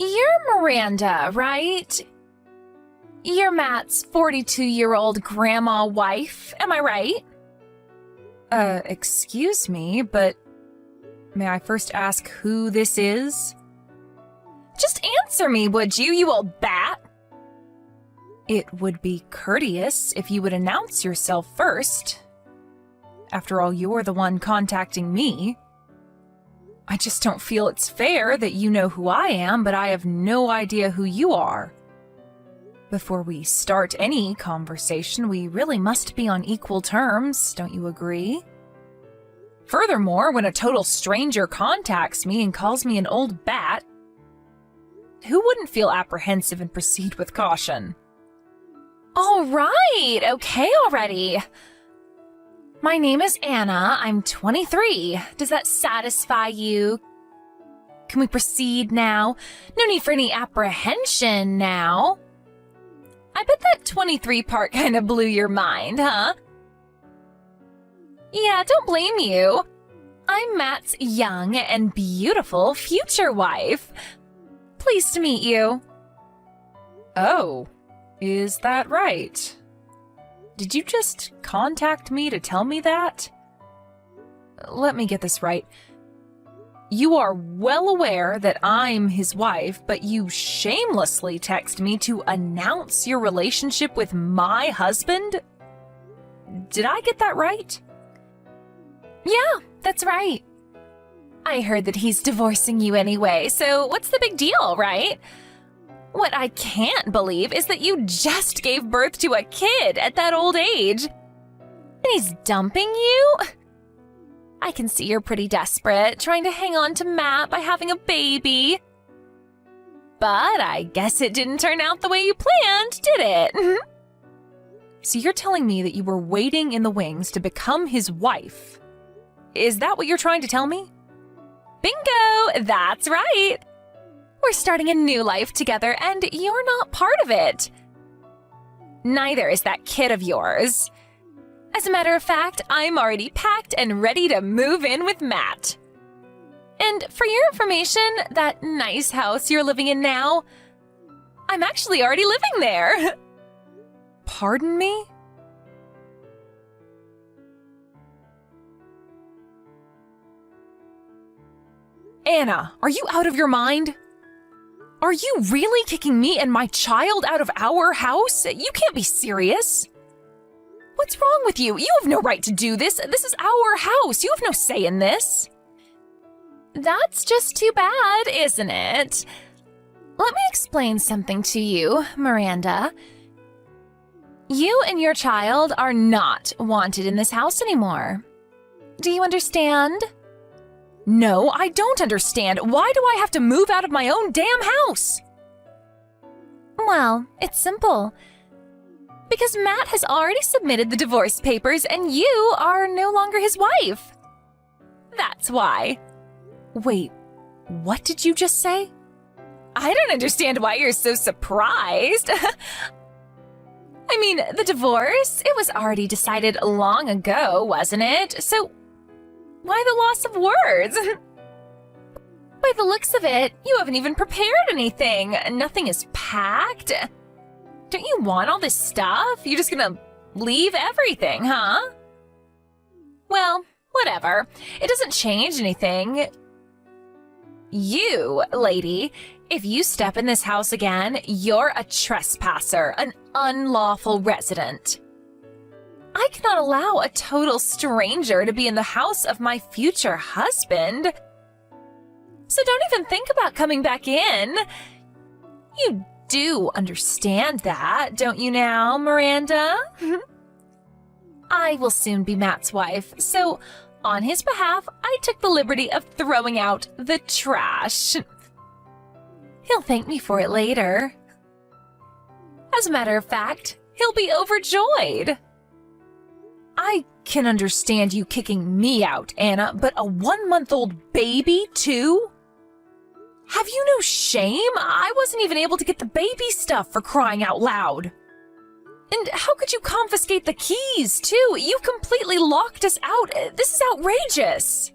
You're Miranda, right? You're Matt's 42-year-old grandma wife, am I right? Excuse me, but may I first ask who this is? Just answer me, would you, you old bat? It would be courteous if you would announce yourself first. After all, you're the one contacting me. I just don't feel it's fair that you know who I am, but I have no idea who you are. Before we start any conversation, we really must be on equal terms, don't you agree? Furthermore, when a total stranger contacts me and calls me an old bat, who wouldn't feel apprehensive and proceed with caution? All right, okay already. My name is Anna. I'm 23. Does that satisfy you? Can we proceed now? No need for any apprehension now. I bet that 23 part kind of blew your mind, huh? Yeah, don't blame you. I'm Matt's young and beautiful future wife. Pleased to meet you. Oh, is that right? Did you just contact me to tell me that? Let me get this right. You are well aware that I'm his wife, but you shamelessly text me to announce your relationship with my husband? Did I get that right? Yeah, that's right. I heard that he's divorcing you anyway, so what's the big deal, right? What I can't believe is that you just gave birth to a kid at that old age. And he's dumping you? I can see you're pretty desperate, trying to hang on to Matt by having a baby. But I guess it didn't turn out the way you planned, did it? So you're telling me that you were waiting in the wings to become his wife? Is that what you're trying to tell me? Bingo! That's right! We're starting a new life together, and you're not part of it. Neither is that kid of yours. As a matter of fact, I'm already packed and ready to move in with Matt. And for your information, that nice house you're living in now, I'm actually already living there. Pardon me? Anna, are you out of your mind? Are you really kicking me and my child out of our house? You can't be serious. What's wrong with you? You have no right to do this. This is our house. You have no say in this. That's just too bad, isn't it? Let me explain something to you, Miranda. You and your child are not wanted in this house anymore. Do you understand? No, I don't understand. Why do I have to move out of my own damn house? Well, it's simple. Because Matt has already submitted the divorce papers and you are no longer his wife. That's why. Wait, what did you just say? I don't understand why you're so surprised. I mean, the divorce, it was already decided long ago, wasn't it? So why the loss of words? By the looks of it, you haven't even prepared anything. Nothing is packed. Don't you want all this stuff? You're just gonna leave everything, huh? Well, whatever. It doesn't change anything. You, lady, if you step in this house again, you're a trespasser, an unlawful resident. I cannot allow a total stranger to be in the house of my future husband. So don't even think about coming back in. You do understand that, don't you now, Miranda? I will soon be Matt's wife, so on his behalf, I took the liberty of throwing out the trash. He'll thank me for it later. As a matter of fact, he'll be overjoyed. I can understand you kicking me out, Anna, but a 1-month-old baby, too? Have you no shame? I wasn't even able to get the baby stuff, for crying out loud. And how could you confiscate the keys, too? You completely locked us out. This is outrageous.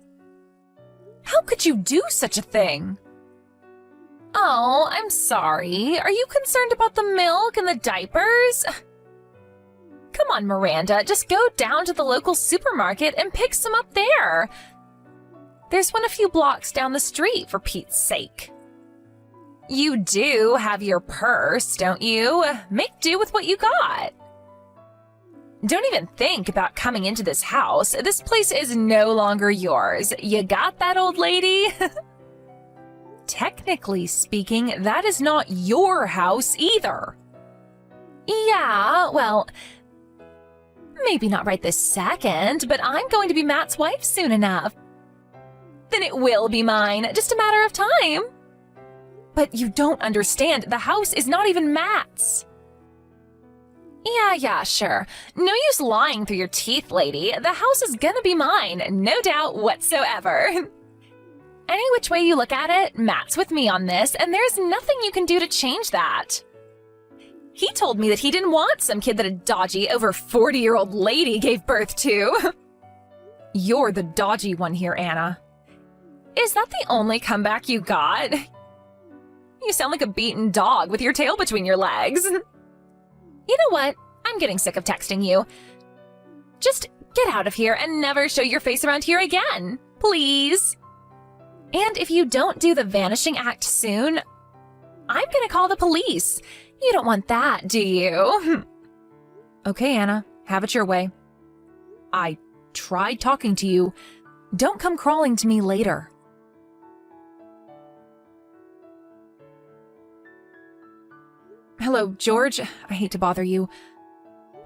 How could you do such a thing? Oh, I'm sorry. Are you concerned about the milk and the diapers? Come on, Miranda, just go down to the local supermarket and pick some up there. There's one a few blocks down the street, for Pete's sake. You do have your purse, don't you? Make do with what you got. Don't even think about coming into this house. This place is no longer yours. You got that, old lady? Technically speaking, that is not your house either. Yeah, well, maybe not right this second, but I'm going to be Matt's wife soon enough. Then it will be mine, just a matter of time. But you don't understand, the house is not even Matt's. Yeah, sure. No use lying through your teeth, lady. The house is gonna be mine, no doubt whatsoever. Any which way you look at it, Matt's with me on this, and there's nothing you can do to change that. He told me that he didn't want some kid that a dodgy, over 40-year-old lady gave birth to. You're the dodgy one here, Anna. Is that the only comeback you got? You sound like a beaten dog with your tail between your legs. You know what? I'm getting sick of texting you. Just get out of here and never show your face around here again, please. And if you don't do the vanishing act soon, I'm gonna call the police. You don't want that, do you? Okay, Anna, have it your way. I tried talking to you. Don't come crawling to me later. Hello, George. I hate to bother you.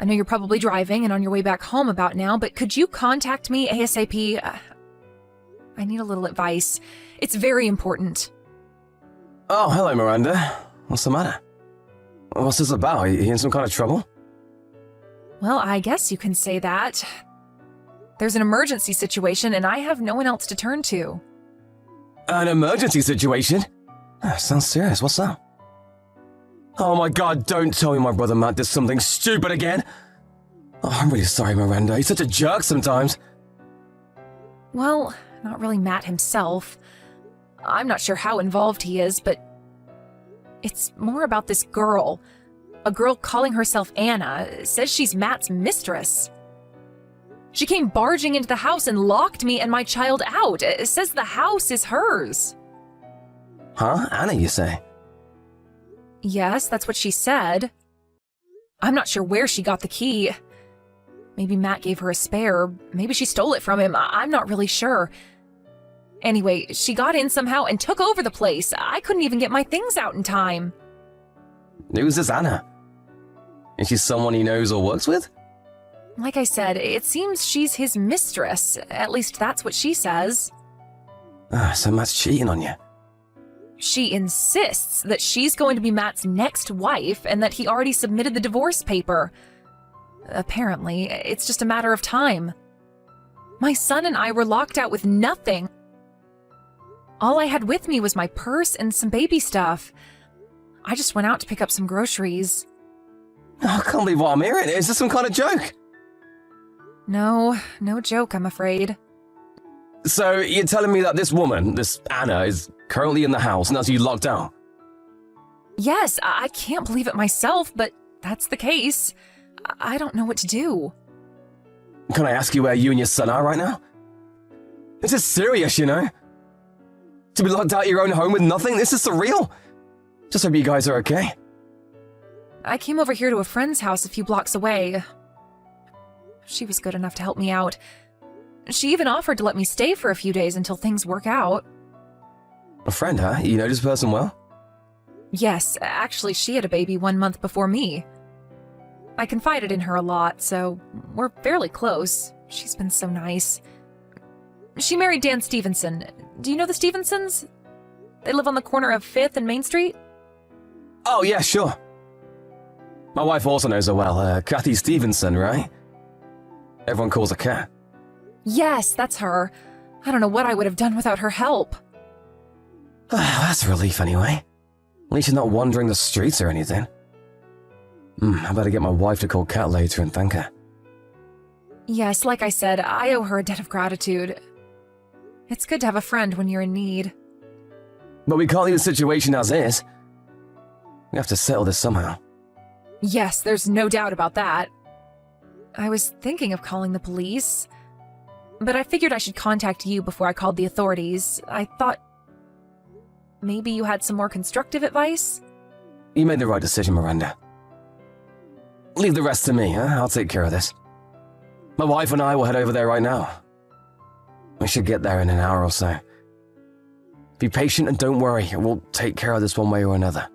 I know you're probably driving and on your way back home about now, but could you contact me ASAP? I need a little advice. It's very important. Oh, hello, Miranda. What's the matter? What's this about? Are you in some kind of trouble? Well, I guess you can say that. There's an emergency situation and I have no one else to turn to. An emergency situation? Sounds serious. What's up? Oh my god, don't tell me my brother Matt did something stupid again. Oh, I'm really sorry, Miranda. He's such a jerk sometimes. Well, not really Matt himself. I'm not sure how involved he is, but it's more about this girl. A girl calling herself Anna says she's Matt's mistress. She came barging into the house and locked me and my child out. It says the house is hers. Huh? Anna, you say? Yes, that's what she said. I'm not sure where she got the key. Maybe Matt gave her a spare. Maybe she stole it from him. I'm not really sure. Anyway, she got in somehow and took over the place. I couldn't even get my things out in time. Who's this Anna? Is she someone he knows or works with? Like I said, it seems she's his mistress. At least that's what she says. So Matt's cheating on you. She insists that she's going to be Matt's next wife and that he already submitted the divorce paper. Apparently, it's just a matter of time. My son and I were locked out with nothing. All I had with me was my purse and some baby stuff. I just went out to pick up some groceries. Oh, I can't believe what I'm hearing. Is this some kind of joke? No joke, I'm afraid. So you're telling me that this woman, this Anna, is currently in the house and has you locked out? Yes, I can't believe it myself, but that's the case. I don't know what to do. Can I ask you where you and your son are right now? This is serious, you know? To be locked out of your own home with nothing? This is surreal. Just hope you guys are okay. I came over here to a friend's house a few blocks away. She was good enough to help me out. She even offered to let me stay for a few days until things work out. A friend, huh? You know this person well? Yes, actually she had a baby 1 month before me. I confided in her a lot, so we're fairly close. She's been so nice. She married Dan Stevenson. Do you know the Stevensons? They live on the corner of 5th and Main Street? Oh, yeah, sure. My wife also knows her well. Kathy Stevenson, right? Everyone calls her Kat. Yes, that's her. I don't know what I would have done without her help. That's a relief anyway. At least you're not wandering the streets or anything. I better get my wife to call Kat later and thank her. Yes, like I said, I owe her a debt of gratitude. It's good to have a friend when you're in need. But we can't leave the situation as is. We have to settle this somehow. Yes, there's no doubt about that. I was thinking of calling the police, but I figured I should contact you before I called the authorities. I thought maybe you had some more constructive advice? You made the right decision, Miranda. Leave the rest to me, huh? I'll take care of this. My wife and I will head over there right now. We should get there in an hour or so. Be patient and don't worry, we'll take care of this one way or another.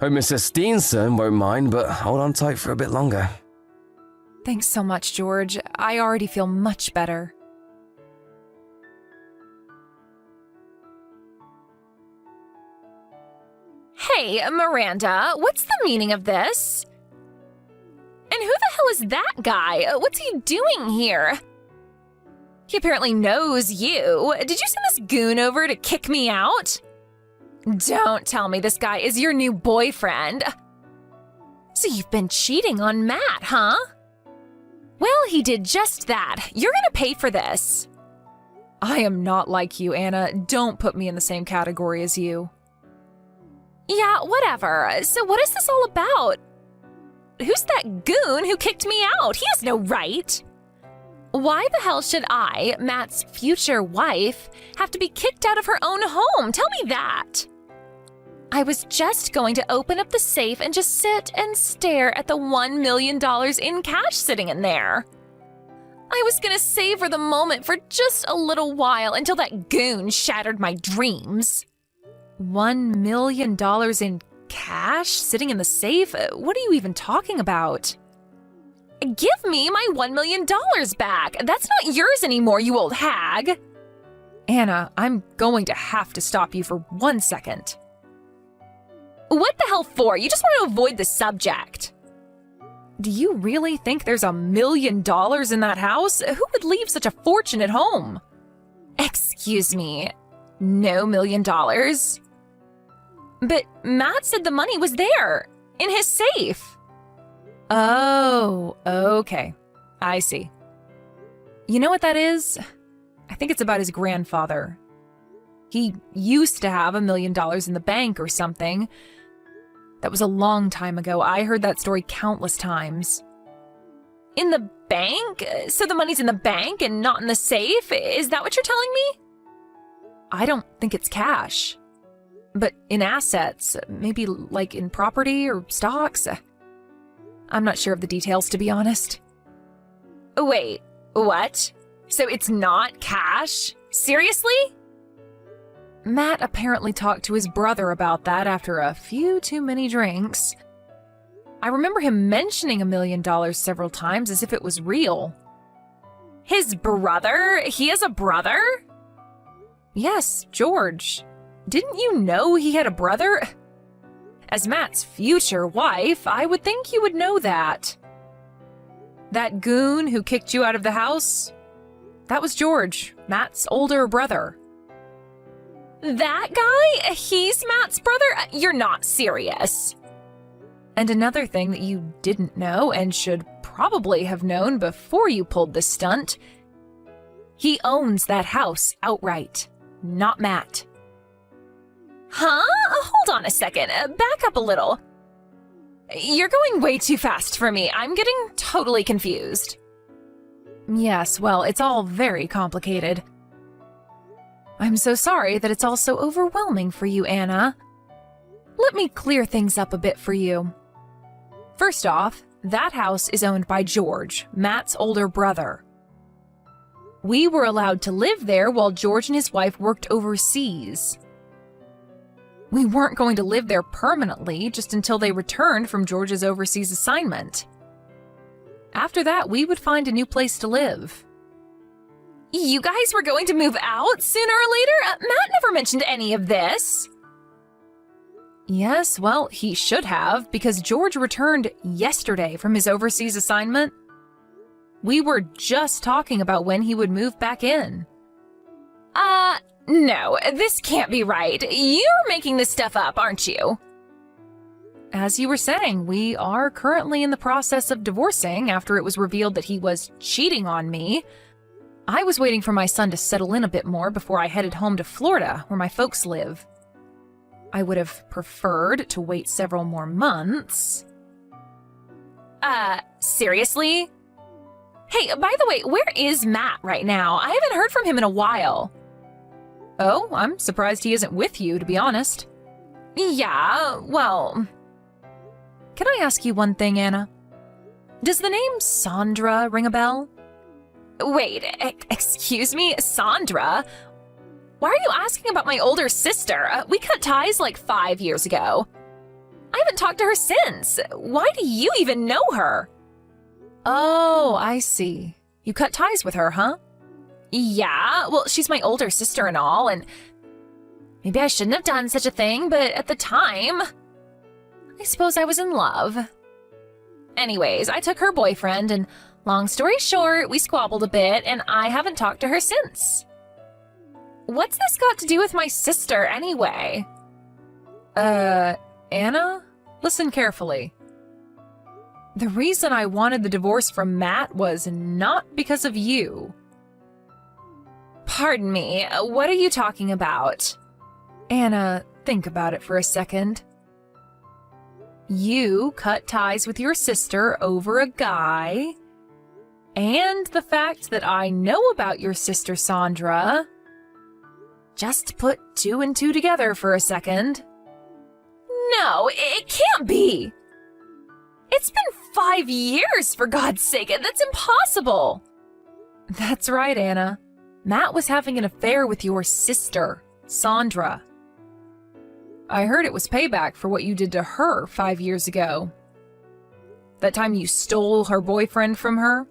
Hope Mr. Steenson won't mind, but hold on tight for a bit longer. Thanks so much, George. I already feel much better. Hey, Miranda, what's the meaning of this? And who the hell is that guy? What's he doing here? He apparently knows you. Did you send this goon over to kick me out? Don't tell me this guy is your new boyfriend. So you've been cheating on Matt, huh? Well, he did just that. You're gonna pay for this. I am not like you, Anna. Don't put me in the same category as you. Yeah, whatever. So what is this all about? Who's that goon who kicked me out? He has no right. Why the hell should I, Matt's future wife, have to be kicked out of her own home? Tell me that. I was just going to open up the safe and just sit and stare at the $1 million in cash sitting in there. I was going to savor the moment for just a little while until that goon shattered my dreams. $1 million in cash sitting in the safe? What are you even talking about? Give me my $1 million back. That's not yours anymore, you old hag. Anna, I'm going to have to stop you for 1 second. What the hell for? You just want to avoid the subject. Do you really think there's $1 million in that house? Who would leave such a fortune at home? Excuse me, no $1 million? But Matt said the money was there, in his safe. Oh, okay. I see. You know what that is? I think it's about his grandfather. He used to have $1 million in the bank or something. That was a long time ago. I heard that story countless times. In the bank? So the money's in the bank and not in the safe? Is that what you're telling me? I don't think it's cash. But in assets, maybe like in property or stocks. I'm not sure of the details, to be honest. Wait, what? So it's not cash? Seriously? Matt apparently talked to his brother about that after a few too many drinks. I remember him mentioning $1 million several times as if it was real. His brother? He has a brother? Yes, George. Didn't you know he had a brother? As Matt's future wife, I would think you would know that. That goon who kicked you out of the house? That was George, Matt's older brother. That guy? He's Matt's brother? You're not serious. And another thing that you didn't know and should probably have known before you pulled this stunt, he owns that house outright, not Matt. Huh? Hold on a second. Back up a little. You're going way too fast for me. I'm getting totally confused. Yes, well, it's all very complicated. I'm so sorry that it's all so overwhelming for you, Anna. Let me clear things up a bit for you. First off, that house is owned by George, Matt's older brother. We were allowed to live there while George and his wife worked overseas. We weren't going to live there permanently, just until they returned from George's overseas assignment. After that, we would find a new place to live. You guys were going to move out sooner or later? Matt never mentioned any of this. Yes, well, he should have, because George returned yesterday from his overseas assignment. We were just talking about when he would move back in. No, this can't be right. You're making this stuff up, aren't you? As you were saying, we are currently in the process of divorcing after it was revealed that he was cheating on me. I was waiting for my son to settle in a bit more before I headed home to Florida, where my folks live. I would have preferred to wait several more months. Seriously? Hey, by the way, where is Matt right now? I haven't heard from him in a while. Oh, I'm surprised he isn't with you, to be honest. Yeah, well... Can I ask you one thing, Anna? Does the name Sandra ring a bell? Wait, excuse me, Sandra? Why are you asking about my older sister? We cut ties like 5 years ago. I haven't talked to her since. Why do you even know her? Oh, I see. You cut ties with her, huh? Yeah, well, she's my older sister and all, and maybe I shouldn't have done such a thing, but at the time, I suppose I was in love. Anyways, I took her boyfriend, and long story short, we squabbled a bit, and I haven't talked to her since. What's this got to do with my sister, anyway? Anna? Listen carefully. The reason I wanted the divorce from Matt was not because of you. Pardon me, what are you talking about? Anna, think about it for a second. You cut ties with your sister over a guy, and the fact that I know about your sister Sandra. Just put 2 and 2 together for a second. No, it can't be. It's been 5 years, for God's sake. That's impossible. That's right, Anna. Matt was having an affair with your sister, Sandra. I heard it was payback for what you did to her 5 years ago. That time you stole her boyfriend from her?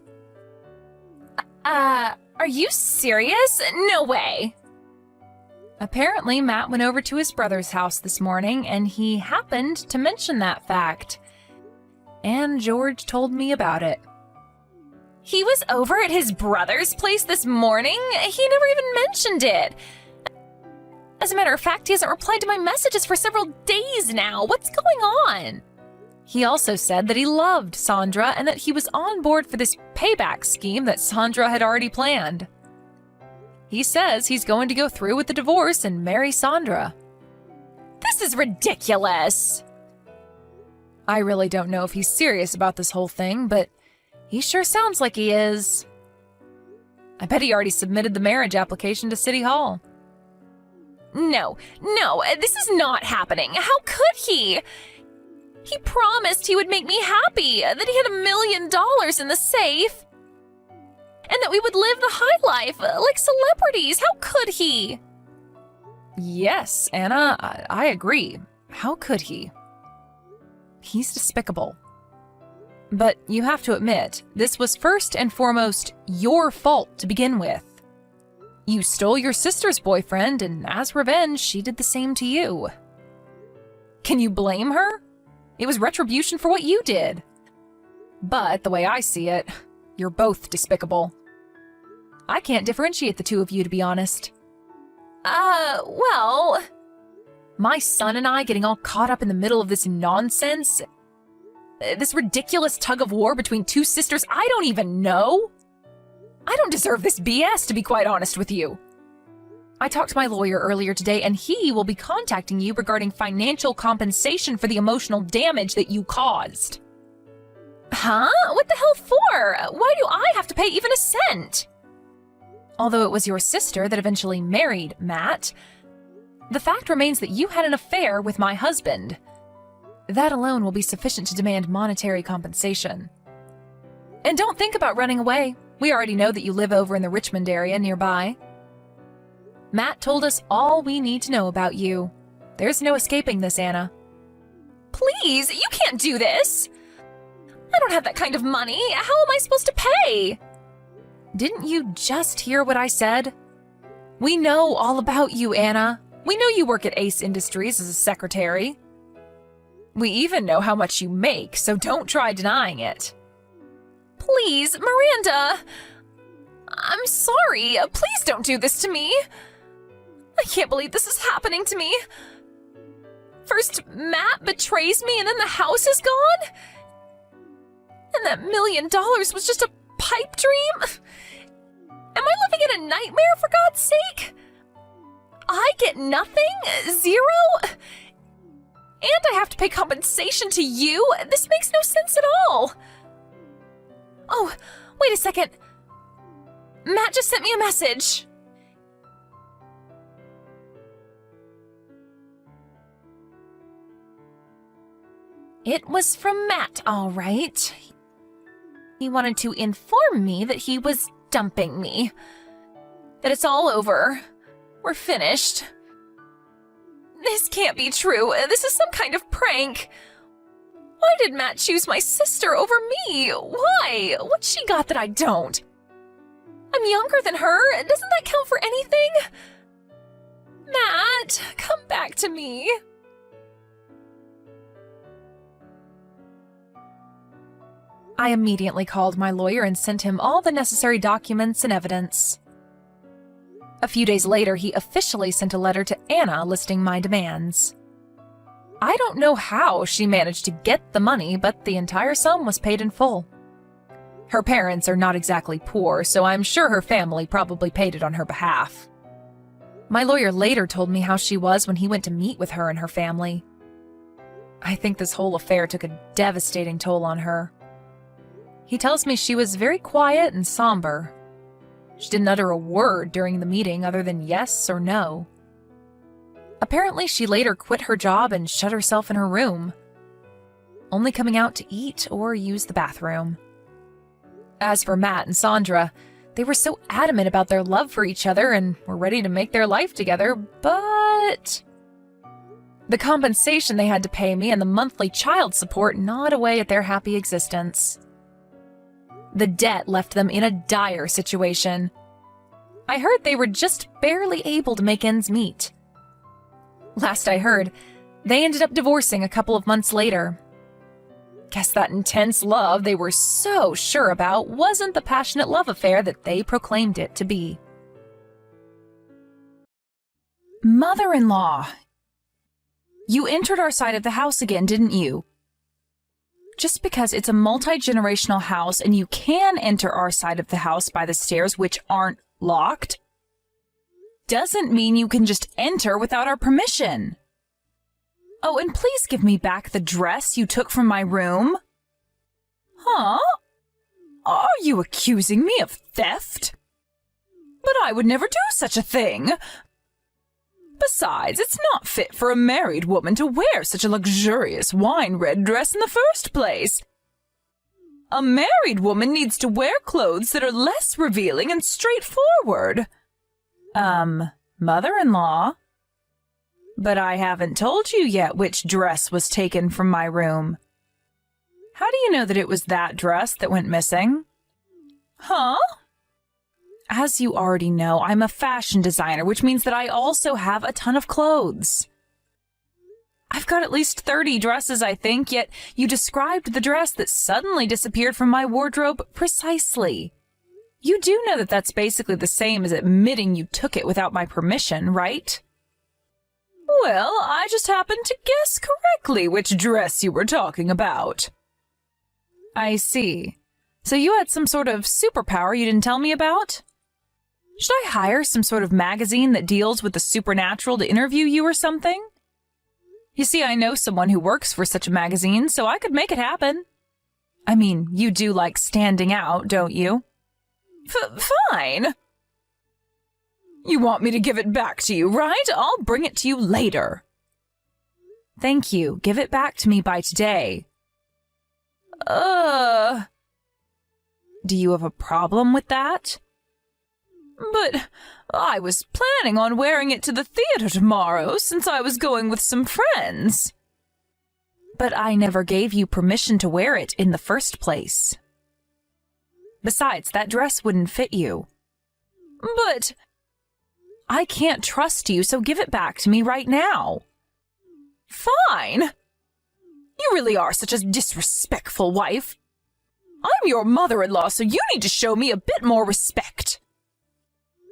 Are you serious? No way. Apparently, Matt went over to his brother's house this morning, and he happened to mention that fact. And George told me about it. He was over at his brother's place this morning? He never even mentioned it. As a matter of fact, he hasn't replied to my messages for several days now. What's going on? He also said that he loved Sandra and that he was on board for this payback scheme that Sandra had already planned. He says he's going to go through with the divorce and marry Sandra. This is ridiculous. I really don't know if he's serious about this whole thing, but he sure sounds like he is. I bet he already submitted the marriage application to City Hall. No, this is not happening. How could he? He promised he would make me happy, that he had $1 million in the safe, and that we would live the high life like celebrities. How could he? Yes, Anna, I agree. How could he? He's despicable. But you have to admit, this was first and foremost your fault to begin with. You stole your sister's boyfriend, and as revenge, she did the same to you. Can you blame her? It was retribution for what you did. But the way I see it, you're both despicable. I can't differentiate the two of you, to be honest. Well... My son and I getting all caught up in the middle of this nonsense? This ridiculous tug of war between two sisters I don't even know? I don't deserve this BS, to be quite honest with you. I talked to my lawyer earlier today, and he will be contacting you regarding financial compensation for the emotional damage that you caused. Huh? What the hell for? Why do I have to pay even a cent? Although it was your sister that eventually married Matt, the fact remains that you had an affair with my husband. That alone will be sufficient to demand monetary compensation. And don't think about running away. We already know that you live over in the Richmond area nearby. Matt told us all we need to know about you. There's no escaping this, Anna. Please, you can't do this. I don't have that kind of money. How am I supposed to pay? Didn't you just hear what I said? We know all about you, Anna. We know you work at Ace Industries as a secretary. We even know how much you make, so don't try denying it. Please, Miranda. I'm sorry. Please don't do this to me. I can't believe this is happening to me. First, Matt betrays me, and then the house is gone? And that $1 million was just a pipe dream? Am I living in a nightmare, for God's sake? I get nothing? Zero? I have to pay compensation to you? This makes no sense at all. Oh, wait a second. Matt just sent me a message. It was from Matt, all right. He wanted to inform me that he was dumping me. That it's all over. We're finished. This can't be true. This is some kind of prank. Why did Matt choose my sister over me? Why? What's she got that I don't? I'm younger than her. Doesn't that count for anything? Matt, come back to me. I immediately called my lawyer and sent him all the necessary documents and evidence. A few days later, he officially sent a letter to Anna listing my demands. I don't know how she managed to get the money, but the entire sum was paid in full. Her parents are not exactly poor, so I'm sure her family probably paid it on her behalf. My lawyer later told me how she was when he went to meet with her and her family. I think this whole affair took a devastating toll on her. He tells me she was very quiet and somber. She didn't utter a word during the meeting other than yes or no. Apparently, she later quit her job and shut herself in her room, only coming out to eat or use the bathroom. As for Matt and Sandra, they were so adamant about their love for each other and were ready to make their life together, but the compensation they had to pay me and the monthly child support gnawed away at their happy existence. The debt left them in a dire situation. I heard they were just barely able to make ends meet. Last I heard, they ended up divorcing a couple of months later. Guess that intense love they were so sure about wasn't the passionate love affair that they proclaimed it to be. Mother-in-law, you entered our side of the house again, didn't you? Just because it's a multi-generational house and you can enter our side of the house by the stairs, which aren't locked, doesn't mean you can just enter without our permission. Oh, and please give me back the dress you took from my room. Huh? Are you accusing me of theft? But I would never do such a thing. Besides, it's not fit for a married woman to wear such a luxurious wine-red dress in the first place. A married woman needs to wear clothes that are less revealing and straightforward. Mother-in-law? But I haven't told you yet which dress was taken from my room. How do you know that it was that dress that went missing? Huh? As you already know, I'm a fashion designer, which means that I also have a ton of clothes. I've got at least 30 dresses, I think, yet you described the dress that suddenly disappeared from my wardrobe precisely. You do know that that's basically the same as admitting you took it without my permission, right? Well, I just happened to guess correctly which dress you were talking about. I see. So you had some sort of superpower you didn't tell me about? Should I hire some sort of magazine that deals with the supernatural to interview you or something? You see, I know someone who works for such a magazine, so I could make it happen. I mean, you do like standing out, don't you? Fine. You want me to give it back to you, right? I'll bring it to you later. Thank you. Give it back to me by today. Do you have a problem with that? But I was planning on wearing it to the theater tomorrow since I was going with some friends. But I never gave you permission to wear it in the first place. Besides, that dress wouldn't fit you. But I can't trust you, so give it back to me right now. Fine. You really are such a disrespectful wife. I'm your mother-in-law, so you need to show me a bit more respect.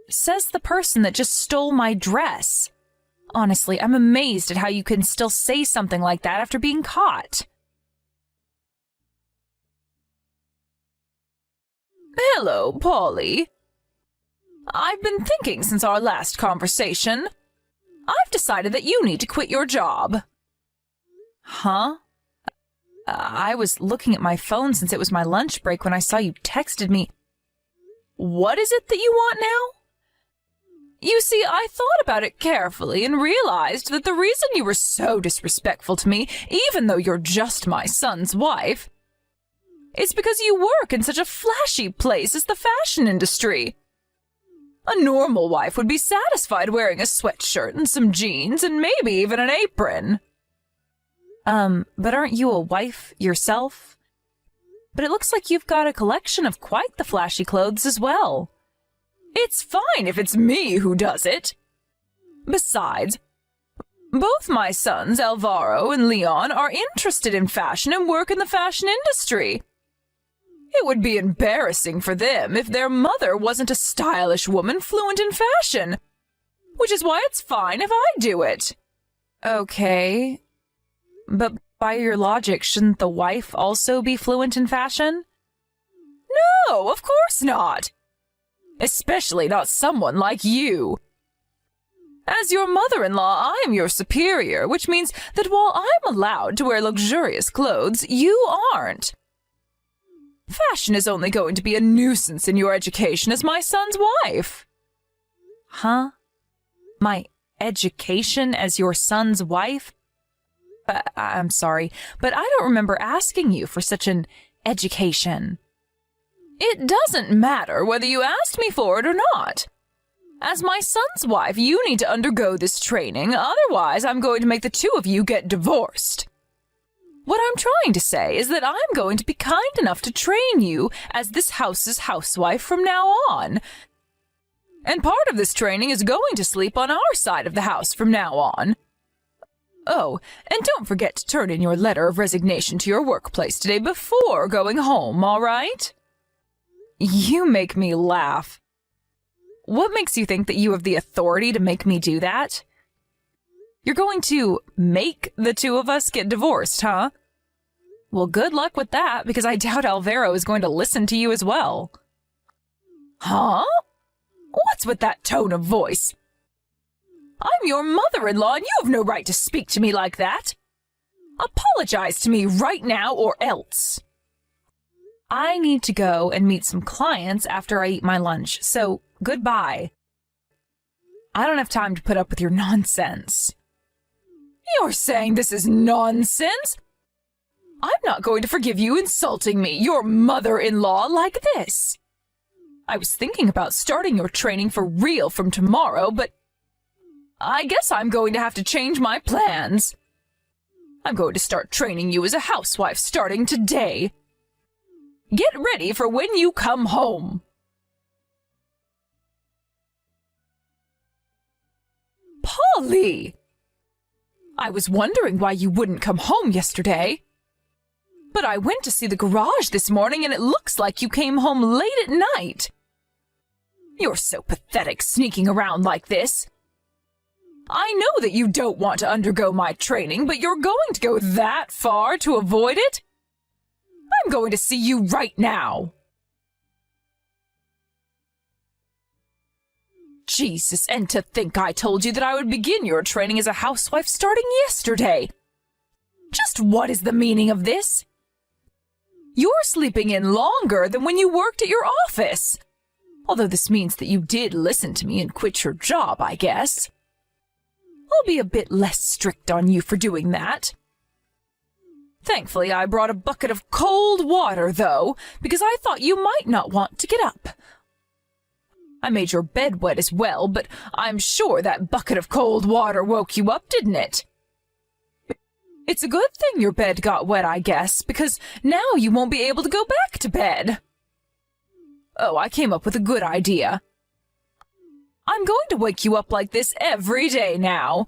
Says the person that just stole my dress. Honestly, I'm amazed at how you can still say something like that after being caught. Hello, Polly. I've been thinking since our last conversation. I've decided that you need to quit your job. Huh? I was looking at my phone since it was my lunch break when I saw you texted me. What is it that you want now? You see, I thought about it carefully and realized that the reason you were so disrespectful to me, even though you're just my son's wife, is because you work in such a flashy place as the fashion industry. A normal wife would be satisfied wearing a sweatshirt and some jeans and maybe even an apron. But aren't you a wife yourself? But it looks like you've got a collection of quite the flashy clothes as well. It's fine if it's me who does it. Besides, both my sons, Alvaro and Leon, are interested in fashion and work in the fashion industry. It would be embarrassing for them if their mother wasn't a stylish woman fluent in fashion, which is why it's fine if I do it. Okay, but by your logic, shouldn't the wife also be fluent in fashion? No, of course not. Especially not someone like you. As your mother-in-law, I am your superior, which means that while I'm allowed to wear luxurious clothes, you aren't. Fashion is only going to be a nuisance in your education as my son's wife. Huh? My education as your son's wife? I'm sorry, but I don't remember asking you for such an education. It doesn't matter whether you asked me for it or not. As my son's wife, you need to undergo this training, otherwise I'm going to make the two of you get divorced. What I'm trying to say is that I'm going to be kind enough to train you as this house's housewife from now on. And part of this training is going to sleep on our side of the house from now on. Oh, and don't forget to turn in your letter of resignation to your workplace today before going home, all right? You make me laugh. What makes you think that you have the authority to make me do that? You're going to make the two of us get divorced, huh? Well, good luck with that, because I doubt Alvaro is going to listen to you as well. Huh? What's with that tone of voice? I'm your mother-in-law, and you have no right to speak to me like that. Apologize to me right now or else. I need to go and meet some clients after I eat my lunch, so goodbye. I don't have time to put up with your nonsense. You're saying this is nonsense? I'm not going to forgive you insulting me, your mother-in-law, like this. I was thinking about starting your training for real from tomorrow, but I guess I'm going to have to change my plans. I'm going to start training you as a housewife starting today. Get ready for when you come home. Polly! I was wondering why you wouldn't come home yesterday. But I went to see the garage this morning and it looks like you came home late at night. You're so pathetic sneaking around like this. I know that you don't want to undergo my training, but you're going to go that far to avoid it? I'm going to see you right now. Jesus, and to think I told you that I would begin your training as a housewife starting yesterday. Just what is the meaning of this? You're sleeping in longer than when you worked at your office. Although this means that you did listen to me and quit your job, I guess. I'll be a bit less strict on you for doing that. Thankfully, I brought a bucket of cold water, though, because I thought you might not want to get up. I made your bed wet as well, but I'm sure that bucket of cold water woke you up, didn't it? It's a good thing your bed got wet, I guess, because now you won't be able to go back to bed. Oh, I came up with a good idea. I'm going to wake you up like this every day now.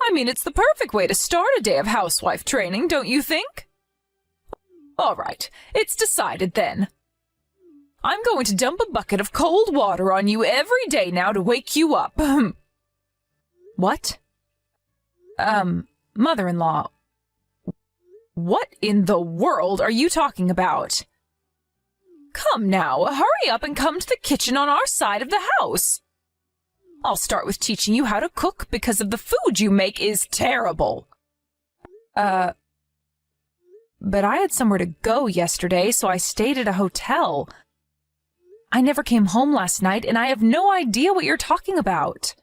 I mean, it's the perfect way to start a day of housewife training, don't you think? All right, it's decided then. I'm going to dump a bucket of cold water on you every day now to wake you up. What? Mother-in-law, what in the world are you talking about? Come now, hurry up and come to the kitchen on our side of the house. I'll start with teaching you how to cook because of the food you make is terrible. But I had somewhere to go yesterday, so I stayed at a hotel. I never came home last night, and I have no idea what you're talking about.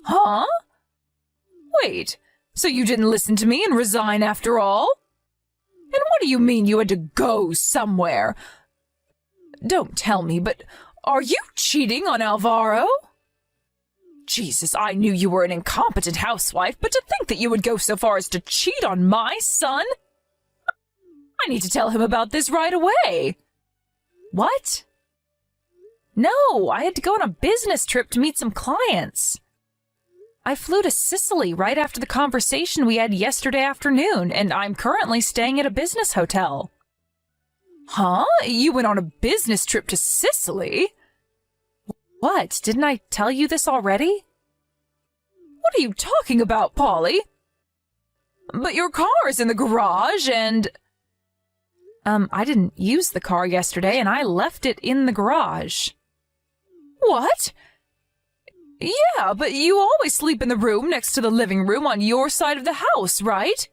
Huh? Wait, so you didn't listen to me and resign after all? And what do you mean you had to go somewhere? Don't tell me, but are you cheating on Alvaro? Jesus, I knew you were an incompetent housewife, but to think that you would go so far as to cheat on my son? I need to tell him about this right away. What? No, I had to go on a business trip to meet some clients. I flew to Sicily right after the conversation we had yesterday afternoon, and I'm currently staying at a business hotel. Huh? You went on a business trip to Sicily? What? Didn't I tell you this already? What are you talking about, Polly? But your car is in the garage and... I didn't use the car yesterday, and I left it in the garage. What? Yeah, but you always sleep in the room next to the living room on your side of the house, right?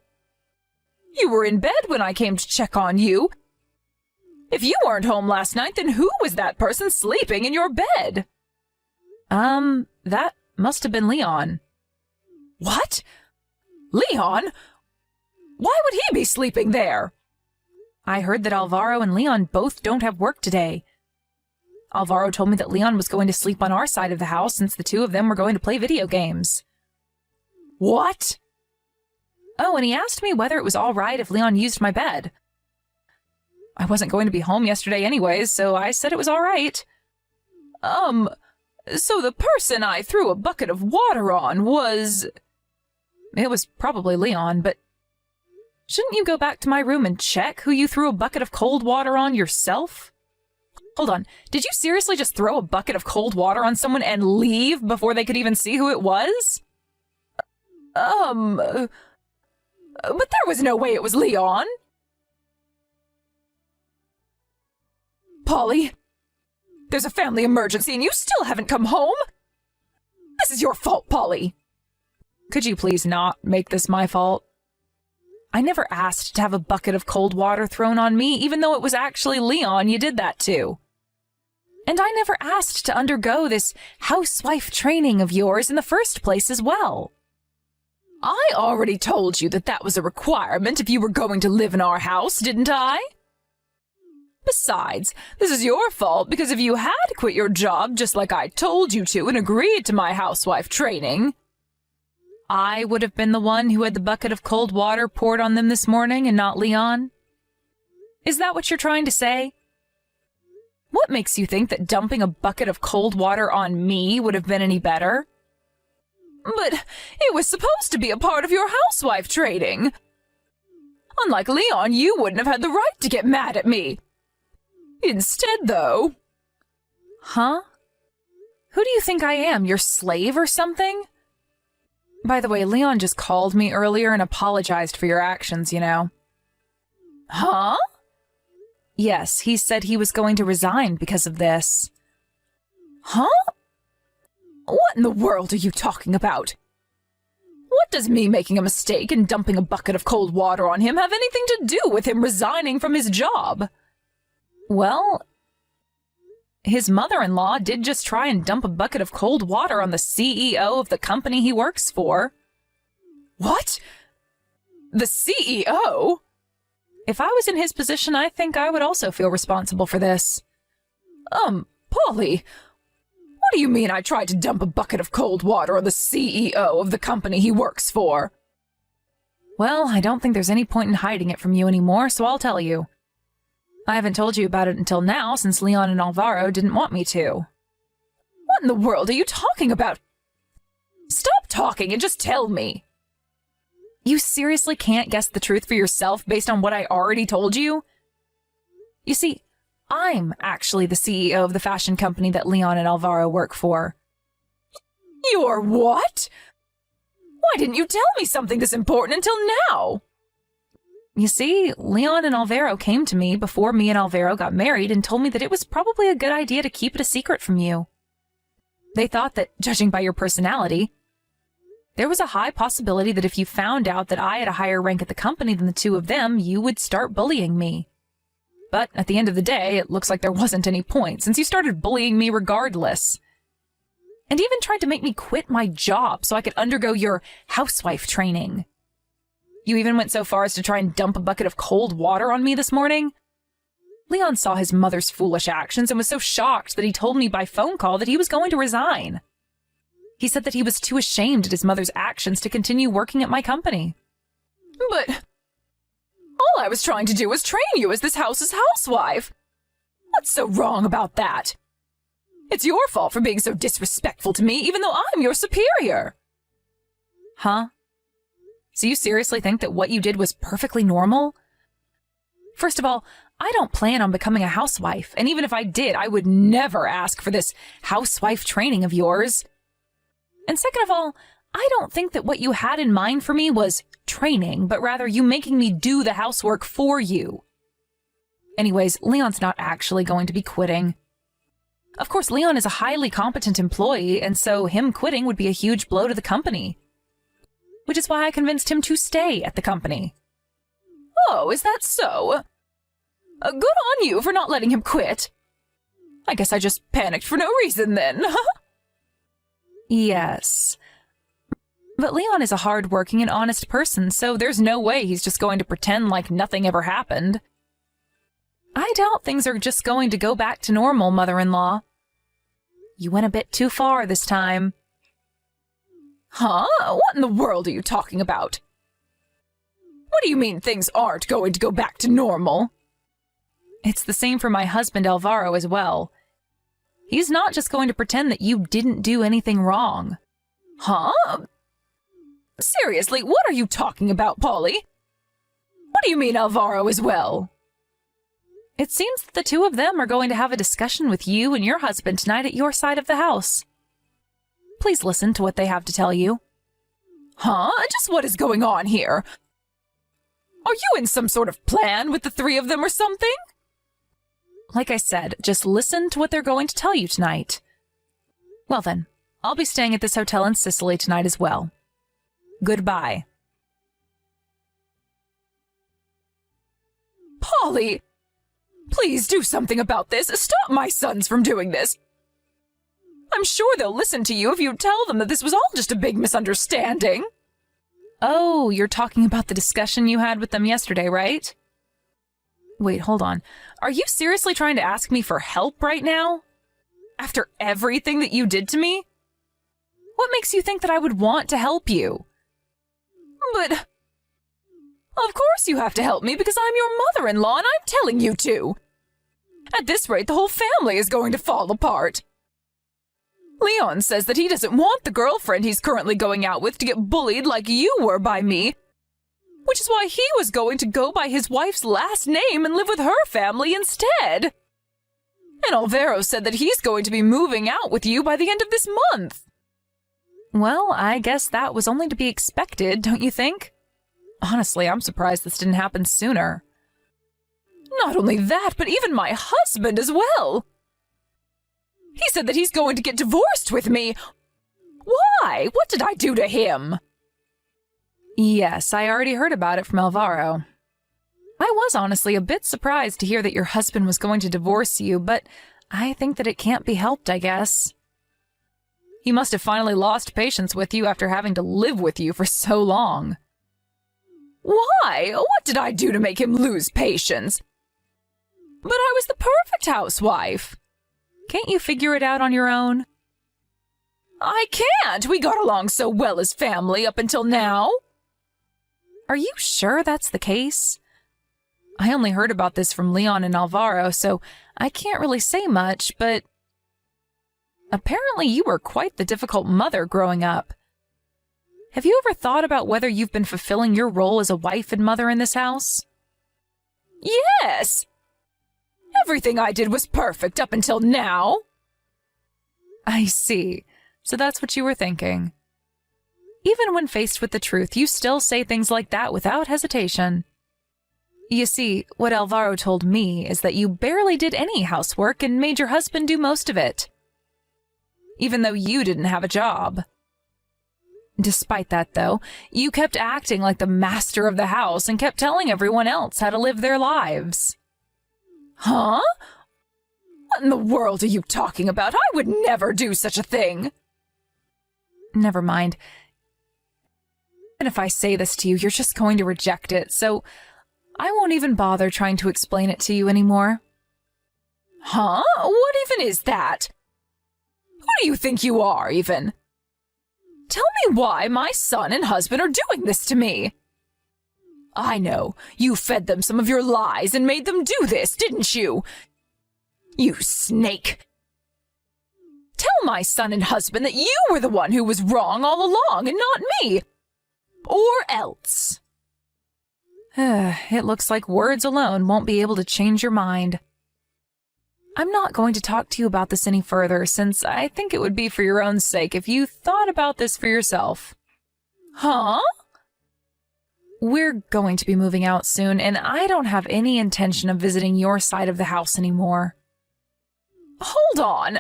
You were in bed when I came to check on you. If you weren't home last night, then who was that person sleeping in your bed? That must have been Leon. What? Leon? Why would he be sleeping there? I heard that Alvaro and Leon both don't have work today. Alvaro told me that Leon was going to sleep on our side of the house since the two of them were going to play video games. What? Oh, and he asked me whether it was all right if Leon used my bed. I wasn't going to be home yesterday anyways, so I said it was all right. So the person I threw a bucket of water on was... It was probably Leon, but... Shouldn't you go back to my room and check who you threw a bucket of cold water on yourself? Hold on, did you seriously just throw a bucket of cold water on someone and leave before they could even see who it was? But there was no way it was Leon. Polly, there's a family emergency and you still haven't come home? This is your fault, Polly. Could you please not make this my fault? I never asked to have a bucket of cold water thrown on me, even though it was actually Leon you did that to. And I never asked to undergo this housewife training of yours in the first place as well. I already told you that that was a requirement if you were going to live in our house, didn't I? Besides, this is your fault because if you had quit your job just like I told you to and agreed to my housewife training, I would have been the one who had the bucket of cold water poured on them this morning and not Leon? Is that what you're trying to say? What makes you think that dumping a bucket of cold water on me would have been any better? But it was supposed to be a part of your housewife training. Unlike Leon, you wouldn't have had the right to get mad at me. Instead, though... Huh? Who do you think I am, your slave or something? By the way, Leon just called me earlier and apologized for your actions, you know. Huh? Yes, he said he was going to resign because of this. Huh? What in the world are you talking about? What does me making a mistake and dumping a bucket of cold water on him have anything to do with him resigning from his job? Well, his mother-in-law did just try and dump a bucket of cold water on the CEO of the company he works for. What? The CEO? If I was in his position, I think I would also feel responsible for this. Polly, what do you mean I tried to dump a bucket of cold water on the CEO of the company he works for? Well, I don't think there's any point in hiding it from you anymore, so I'll tell you. I haven't told you about it until now, since Leon and Alvaro didn't want me to. What in the world are you talking about? Stop talking and just tell me. You seriously can't guess the truth for yourself based on what I already told you? You see, I'm actually the CEO of the fashion company that Leon and Alvaro work for. You're what? Why didn't you tell me something this important until now? You see, Leon and Alvaro came to me before me and Alvaro got married and told me that it was probably a good idea to keep it a secret from you. They thought that, judging by your personality, There was a high possibility that if you found out that I had a higher rank at the company than the two of them, you would start bullying me. But at the end of the day, it looks like there wasn't any point, since you started bullying me regardless. And even tried to make me quit my job so I could undergo your housewife training. You even went so far as to try and dump a bucket of cold water on me this morning. Leon saw his mother's foolish actions and was so shocked that he told me by phone call that he was going to resign. He said that he was too ashamed at his mother's actions to continue working at my company. But all I was trying to do was train you as this house's housewife. What's so wrong about that? It's your fault for being so disrespectful to me, even though I'm your superior. Huh? So you seriously think that what you did was perfectly normal? First of all, I don't plan on becoming a housewife, and even if I did, I would never ask for this housewife training of yours. And second of all, I don't think that what you had in mind for me was training, but rather you making me do the housework for you. Anyways, Leon's not actually going to be quitting. Of course, Leon is a highly competent employee, and so him quitting would be a huge blow to the company. Which is why I convinced him to stay at the company. Oh, is that so? Good on you for not letting him quit. I guess I just panicked for no reason then. Yes. But Leon is a hard-working and honest person, so there's no way he's just going to pretend like nothing ever happened. I doubt things are just going to go back to normal, mother-in-law. You went a bit too far this time. Huh? What in the world are you talking about? What do you mean things aren't going to go back to normal? It's the same for my husband Alvaro as well. He's not just going to pretend that you didn't do anything wrong. Huh? Seriously, what are you talking about, Polly? What do you mean Alvaro as well? It seems that the two of them are going to have a discussion with you and your husband tonight at your side of the house. Please listen to what they have to tell you. Huh? Just what is going on here? Are you in some sort of plan with the three of them or something? Like I said, just listen to what they're going to tell you tonight. Well then, I'll be staying at this hotel in Sicily tonight as well. Goodbye. Polly! Please do something about this. Stop my sons from doing this. I'm sure they'll listen to you if you tell them that this was all just a big misunderstanding. Oh, you're talking about the discussion you had with them yesterday, right? Wait, hold on. Are you seriously trying to ask me for help right now? After everything that you did to me? What makes you think that I would want to help you? But of course you have to help me because I'm your mother-in-law and I'm telling you to. At this rate, the whole family is going to fall apart. Leon says that he doesn't want the girlfriend he's currently going out with to get bullied like you were by me, which is why he was going to go by his wife's last name and live with her family instead. And Alvaro said that he's going to be moving out with you by the end of this month. Well, I guess that was only to be expected, don't you think? Honestly, I'm surprised this didn't happen sooner. Not only that, but even my husband as well. He said that he's going to get divorced with me. Why? What did I do to him? Yes, I already heard about it from Alvaro. I was honestly a bit surprised to hear that your husband was going to divorce you, but I think that it can't be helped, I guess. He must have finally lost patience with you after having to live with you for so long. Why? What did I do to make him lose patience? But I was the perfect housewife. Can't you figure it out on your own? I can't. We got along so well as family up until now. Are you sure that's the case? I only heard about this from Leon and Alvaro, so I can't really say much, but apparently you were quite the difficult mother growing up. Have you ever thought about whether you've been fulfilling your role as a wife and mother in this house? Yes! Everything I did was perfect up until now. I see. So that's what you were thinking. Even when faced with the truth, you still say things like that without hesitation. You see, what Alvaro told me is that you barely did any housework and made your husband do most of it. Even though you didn't have a job. Despite that, though, you kept acting like the master of the house and kept telling everyone else how to live their lives. Huh? What in the world are you talking about? I would never do such a thing. Never mind. And if I say this to you, you're just going to reject it, so I won't even bother trying to explain it to you anymore. Huh? What even is that? Who do you think you are, even? Tell me why my son and husband are doing this to me. I know. You fed them some of your lies and made them do this, didn't you? You snake. Tell my son and husband that you were the one who was wrong all along and not me. Or else. It looks like words alone won't be able to change your mind. I'm not going to talk to you about this any further, since I think it would be for your own sake if you thought about this for yourself. Huh? We're going to be moving out soon, and I don't have any intention of visiting your side of the house anymore. Hold on.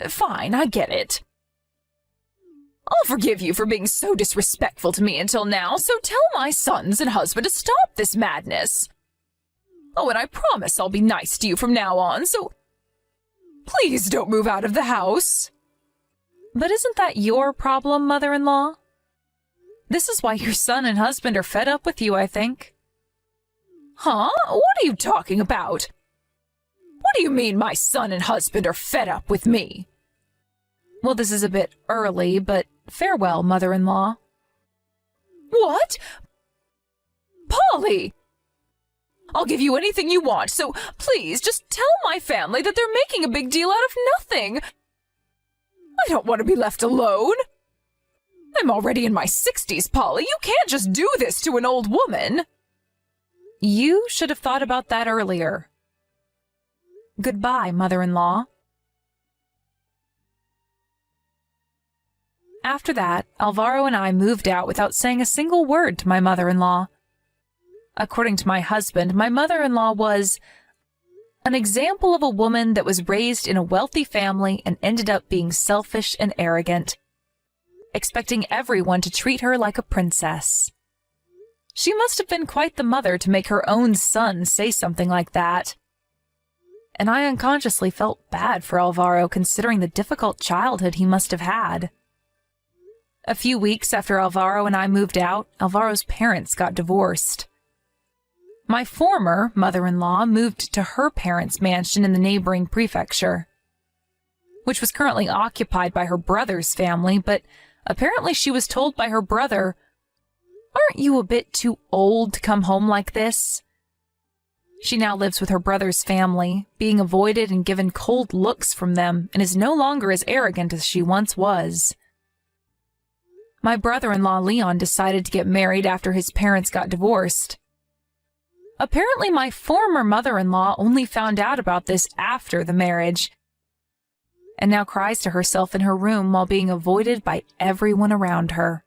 Fine, I get it. I'll forgive you for being so disrespectful to me until now, so tell my sons and husband to stop this madness. Oh, and I promise I'll be nice to you from now on, so please don't move out of the house. But isn't that your problem, mother-in-law? This is why your son and husband are fed up with you, I think. Huh? What are you talking about? What do you mean my son and husband are fed up with me? Well, this is a bit early, but farewell, mother-in-law. What? Polly! I'll give you anything you want, so please just tell my family that they're making a big deal out of nothing. I don't want to be left alone. I'm already in my 60s, Polly. You can't just do this to an old woman. You should have thought about that earlier. Goodbye, mother-in-law. After that, Alvaro and I moved out without saying a single word to my mother-in-law. According to my husband, my mother-in-law was an example of a woman that was raised in a wealthy family and ended up being selfish and arrogant, expecting everyone to treat her like a princess. She must have been quite the mother to make her own son say something like that. And I unconsciously felt bad for Alvaro, considering the difficult childhood he must have had. A few weeks after Alvaro and I moved out, Alvaro's parents got divorced. My former mother-in-law moved to her parents' mansion in the neighboring prefecture, which was currently occupied by her brother's family, but apparently she was told by her brother, "Aren't you a bit too old to come home like this?" She now lives with her brother's family, being avoided and given cold looks from them, and is no longer as arrogant as she once was. My brother-in-law Leon decided to get married after his parents got divorced. Apparently, my former mother-in-law only found out about this after the marriage, and now cries to herself in her room while being avoided by everyone around her.